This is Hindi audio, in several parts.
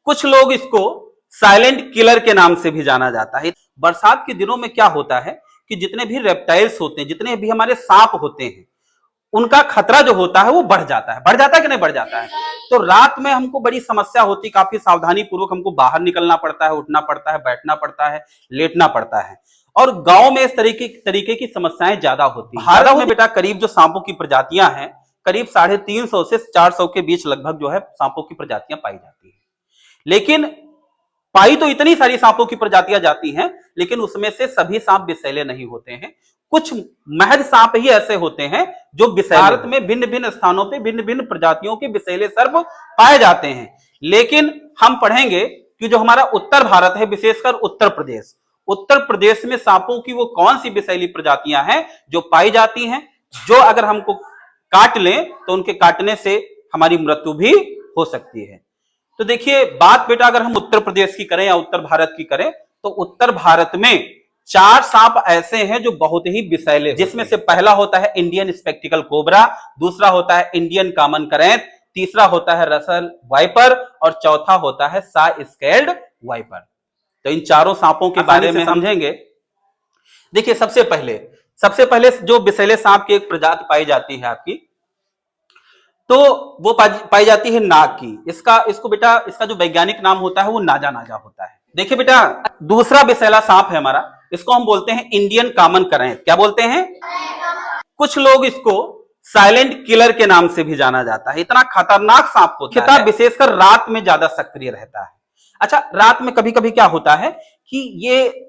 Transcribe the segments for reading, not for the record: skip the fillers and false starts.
कुछ लोग इसको साइलेंट किलर के नाम से भी जाना जाता है। बरसात के दिनों में क्या होता है कि जितने भी रेप्टाइल्स होते हैं, जितने भी हमारे सांप होते हैं, उनका खतरा जो होता है वो बढ़ जाता है। बढ़ जाता है कि नहीं बढ़ जाता है? तो रात में हमको बड़ी समस्या होती, काफी सावधानी पूर्वक हमको बाहर निकलना पड़ता है, उठना पड़ता है, बैठना पड़ता है, लेटना पड़ता है। और गांव में इस तरीके की समस्याएं ज्यादा होती हैं। भारत में बेटा करीब जो सांपों की प्रजातियां हैं, करीब 350 से 400 के बीच लगभग जो है सांपों की प्रजातियां पाई जाती हैं। लेकिन पाई तो इतनी सारी सांपों की प्रजातियां जाती हैं, लेकिन उसमें से सभी सांप विषैले नहीं होते हैं। कुछ महज सांप ही ऐसे होते हैं जो विषैले। भारत में भिन्न भिन्न स्थानों पे भिन्न भिन्न प्रजातियों के विषैले सर्प पाए जाते हैं। लेकिन हम पढ़ेंगे कि जो हमारा उत्तर भारत है, विशेषकर उत्तर प्रदेश में सांपों की वो कौन सी विषैली प्रजातियां हैं जो पाई जाती हैं, जो अगर हमको काट लें तो उनके काटने से हमारी मृत्यु भी हो सकती है। तो देखिए बात बेटा अगर हम उत्तर प्रदेश की करें या उत्तर भारत की करें, तो उत्तर भारत में 4 सांप ऐसे हैं जो बहुत ही विषैले, जिसमें से पहला होता है इंडियन स्पेक्टिकल कोबरा, दूसरा होता है इंडियन कॉमन करैंत, तीसरा होता है रसल वाइपर और चौथा होता है सा स्केल्ड वाइपर। तो इन चारों सांपों के बारे में समझेंगे। देखिए सबसे पहले जो विषैले सांप की एक प्रजाति पाई जाती है आपकी, तो वो पाई जाती है नाग की। इसका जो वैज्ञानिक नाम होता है वो नाजा होता है। देखिए बेटा दूसरा विषैला सांप है हमारा, इसको हम बोलते हैं इंडियन कॉमन करैंत। क्या बोलते हैं? कुछ लोग इसको साइलेंट किलर के नाम से भी जाना जाता है। इतना खतरनाक सांप होता है, विशेषकर रात में ज्यादा सक्रिय रहता है। अच्छा, रात में कभी कभी क्या होता है कि ये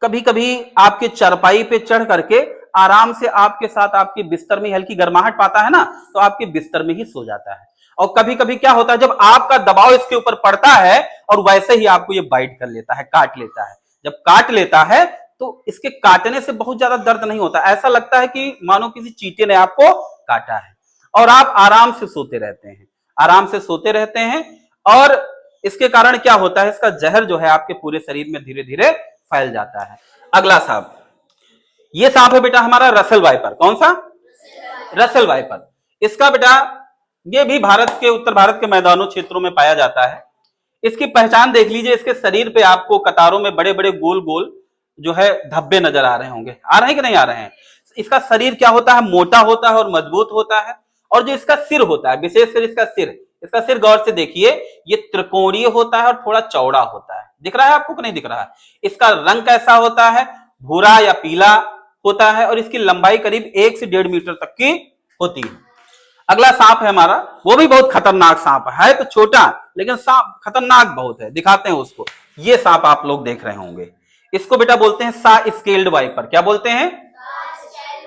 कभी कभी आपके चरपाई पे चढ़ करके आराम से आपके साथ आपके बिस्तर में हल्की गर्माहट पाता है ना, तो आपके बिस्तर में ही सो जाता है। और कभी कभी क्या होता है, जब आपका दबाव इसके ऊपर पड़ता है और वैसे ही आपको ये बाइट कर लेता है, काट लेता है। जब काट लेता है तो इसके काटने से बहुत ज्यादा दर्द नहीं होता, ऐसा लगता है कि मानो किसी चींटी ने आपको काटा है, और आप आराम से सोते रहते हैं। और इसके कारण क्या होता है, इसका जहर जो है आपके पूरे शरीर में धीरे धीरे फैल जाता है। अगला सांप, ये सांप है बेटा हमारा रसल वाइपर। कौन सा? Russell viper. इसका बेटा ये भी उत्तर भारत के मैदानों क्षेत्रों में पाया जाता है। इसकी पहचान देख लीजिए, इसके शरीर पे आपको कतारों में बड़े बड़े गोल गोल जो है धब्बे नजर आ रहे होंगे। आ रहे हैं कि नहीं आ रहे हैं? इसका शरीर क्या होता है, मोटा होता है और मजबूत होता है। और जो इसका सिर होता है, विशेषकर इसका सिर गौर से देखिए, ये त्रिकोणीय होता है और थोड़ा चौड़ा होता है। दिख रहा है आपको कि नहीं दिख रहा है? इसका रंग कैसा होता है? भूरा या पीला होता है, और इसकी लंबाई करीब 1 से 1.5 मीटर तक की होती है। अगला सांप है हमारा, वो भी बहुत खतरनाक सांप है तो छोटा, लेकिन सांप खतरनाक बहुत है। दिखाते हैं उसको। ये सांप आप लोग देख रहे होंगे, इसको बेटा बोलते हैं सा स्केल्ड वाइपर। क्या बोलते हैं?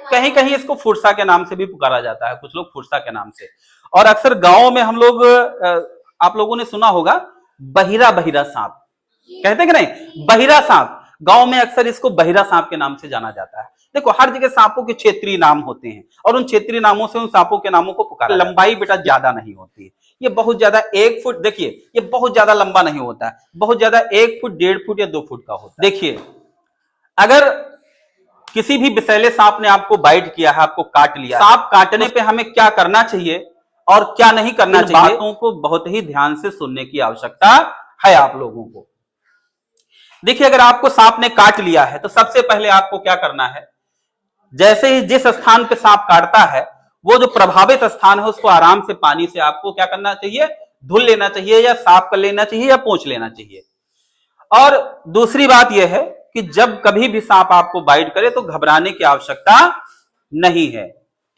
कहीं कहीं इसको फुरसा के नाम से भी पुकारा जाता है, कुछ लोग फुरसा के नाम से। और अक्सर गांव में हम लोग, आप लोगों ने सुना होगा बहिरा सांप, कहते हैं कि नहीं? बहिरा सांप, गांव में अक्सर इसको बहिरा सांप के नाम से जाना जाता है। देखो हर जगह सांपों के क्षेत्रीय नाम होते हैं, और उन क्षेत्रीय नामों से उन सांपों के नामों को पुकारा। लंबाई बेटा ज्यादा नहीं होती है, ये बहुत ज्यादा 1 फुट, देखिए ये बहुत ज्यादा लंबा नहीं होता है, बहुत ज्यादा 1 फुट, 1.5 फुट या 2 फुट का होता है। देखिए अगर किसी भी विषैले सांप ने आपको बाइट किया है, आपको काट लिया, सांप काटने पे हमें क्या करना चाहिए और क्या नहीं करना चाहिए, बातों को बहुत ही ध्यान से सुनने की आवश्यकता है आप लोगों को। देखिए अगर आपको सांप ने काट लिया है तो सबसे पहले आपको क्या करना है, जैसे ही जिस स्थान पे सांप काटता है, वो जो प्रभावित स्थान है उसको आराम से पानी से आपको क्या करना चाहिए, धुल लेना चाहिए, या साफ कर लेना चाहिए, या पोंछ लेना चाहिए। और दूसरी बात यह है कि जब कभी भी सांप आपको बाइट करे तो घबराने की आवश्यकता नहीं है।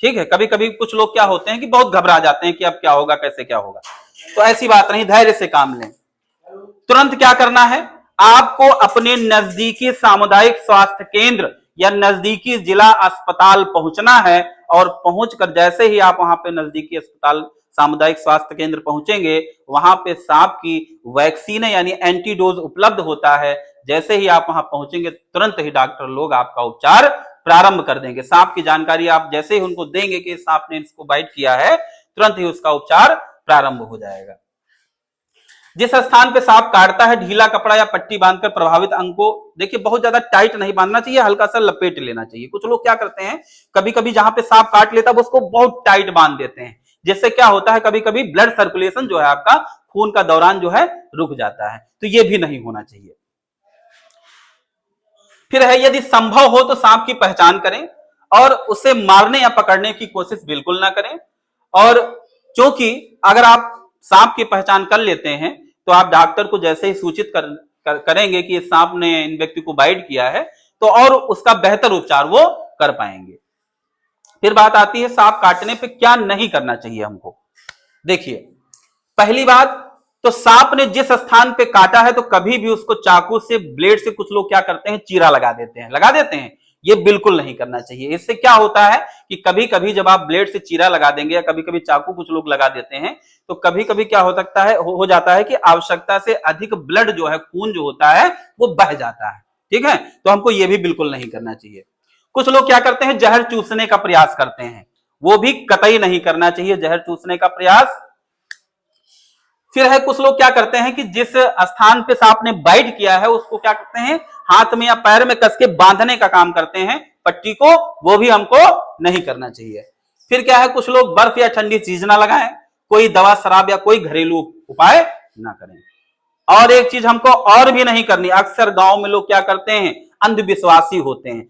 ठीक है, कभी कभी कुछ लोग क्या होते हैं कि बहुत घबरा जाते हैं कि अब क्या होगा, कैसे क्या होगा, तो ऐसी बात नहीं, धैर्य से काम लें। तुरंत क्या करना है, आपको अपने नजदीकी सामुदायिक स्वास्थ्य केंद्र या नजदीकी जिला अस्पताल पहुंचना है, और पहुंचकर जैसे ही आप वहां पे नजदीकी अस्पताल सामुदायिक स्वास्थ्य केंद्र पहुंचेंगे, वहां पे सांप की वैक्सीन यानी एंटीडोज उपलब्ध होता है। जैसे ही आप वहां पहुंचेंगे तुरंत ही डॉक्टर लोग आपका उपचार प्रारंभ कर देंगे। सांप की जानकारी आप जैसे ही उनको देंगे कि सांप ने इसको बाइट किया है, तुरंत ही उसका उपचार प्रारंभ हो जाएगा। जिस स्थान पे सांप काटता है, ढीला कपड़ा या पट्टी बांधकर प्रभावित अंग को, देखिए बहुत ज्यादा टाइट नहीं बांधना चाहिए, हल्का सा लपेट लेना चाहिए। कुछ लोग क्या करते हैं, कभी कभी जहां पे सांप काट लेता है उसको बहुत टाइट बांध देते हैं, जिससे क्या होता है, कभी कभी ब्लड सर्कुलेशन जो है आपका खून का दौरान जो है रुक जाता है, तो ये भी नहीं होना चाहिए। फिर है, यदि संभव हो तो सांप की पहचान करें और उसे मारने या पकड़ने की कोशिश बिल्कुल ना करें। और क्योंकि अगर आप सांप की पहचान कर लेते हैं तो आप डॉक्टर को जैसे ही सूचित करेंगे कि इस सांप ने इन व्यक्ति को बाइट किया है, तो और उसका बेहतर उपचार वो कर पाएंगे। फिर बात आती है सांप काटने पे क्या नहीं करना चाहिए हमको। देखिए, पहली बात तो सांप ने जिस स्थान पे काटा है तो कभी भी उसको चाकू से, ब्लेड से कुछ लोग क्या करते हैं, चीरा लगा देते हैं। ये बिल्कुल नहीं करना चाहिए। इससे क्या होता है कि कभी कभी जब आप ब्लेड से चीरा लगा देंगे या कभी कभी चाकू कुछ लोग लगा देते हैं, तो कभी कभी क्या हो सकता है, हो जाता है कि आवश्यकता से अधिक ब्लड जो है, खून जो होता है वो बह जाता है। ठीक है, तो हमको ये भी बिल्कुल नहीं करना चाहिए। कुछ लोग क्या करते हैं, जहर चूसने का प्रयास करते हैं, वो भी कतई नहीं करना चाहिए, जहर चूसने का प्रयास। फिर है, कुछ लोग क्या करते हैं कि जिस स्थान पे सांप ने बाइट किया है उसको क्या करते हैं, हाथ में या पैर में कस के बांधने का काम करते हैं पट्टी को, वो भी हमको नहीं करना चाहिए। फिर क्या है, कुछ लोग बर्फ या ठंडी चीज ना लगाएं, कोई दवा, शराब या कोई घरेलू उपाय ना करें। और एक चीज हमको और भी नहीं करनी, अक्सर गांव में लोग क्या करते हैं, अंधविश्वासी होते हैं,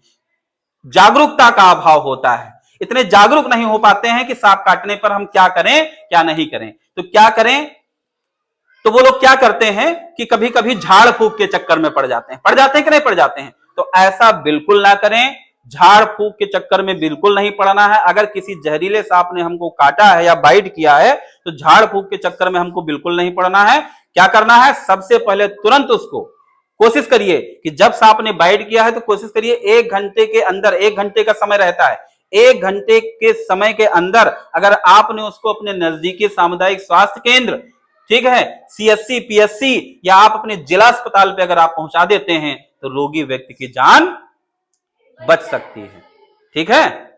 जागरूकता का अभाव होता है, इतने जागरूक नहीं हो पाते हैं कि सांप काटने पर हम क्या करें क्या नहीं करें। तो क्या करें, तो वो लोग क्या करते हैं कि कभी कभी झाड़ फूक के चक्कर में पड़ जाते हैं कि नहीं पड़ जाते हैं। तो ऐसा बिल्कुल ना करें, झाड़ फूक के चक्कर में बिल्कुल नहीं पड़ना है। अगर किसी जहरीले सांप ने हमको काटा है या बाइट किया है तो झाड़ फूक के चक्कर में हमको बिल्कुल नहीं पड़ना है। क्या करना है, सबसे पहले तुरंत उसको कोशिश करिए कि जब सांप ने बाइट किया है तो कोशिश करिए 1 घंटे के अंदर, 1 घंटे का समय रहता है, 1 घंटे के समय के अंदर अगर आपने उसको अपने नजदीकी सामुदायिक स्वास्थ्य केंद्र, ठीक है, सीएससी, पीएससी या आप अपने जिला अस्पताल पे अगर आप पहुंचा देते हैं तो रोगी व्यक्ति की जान बच सकती है। ठीक है।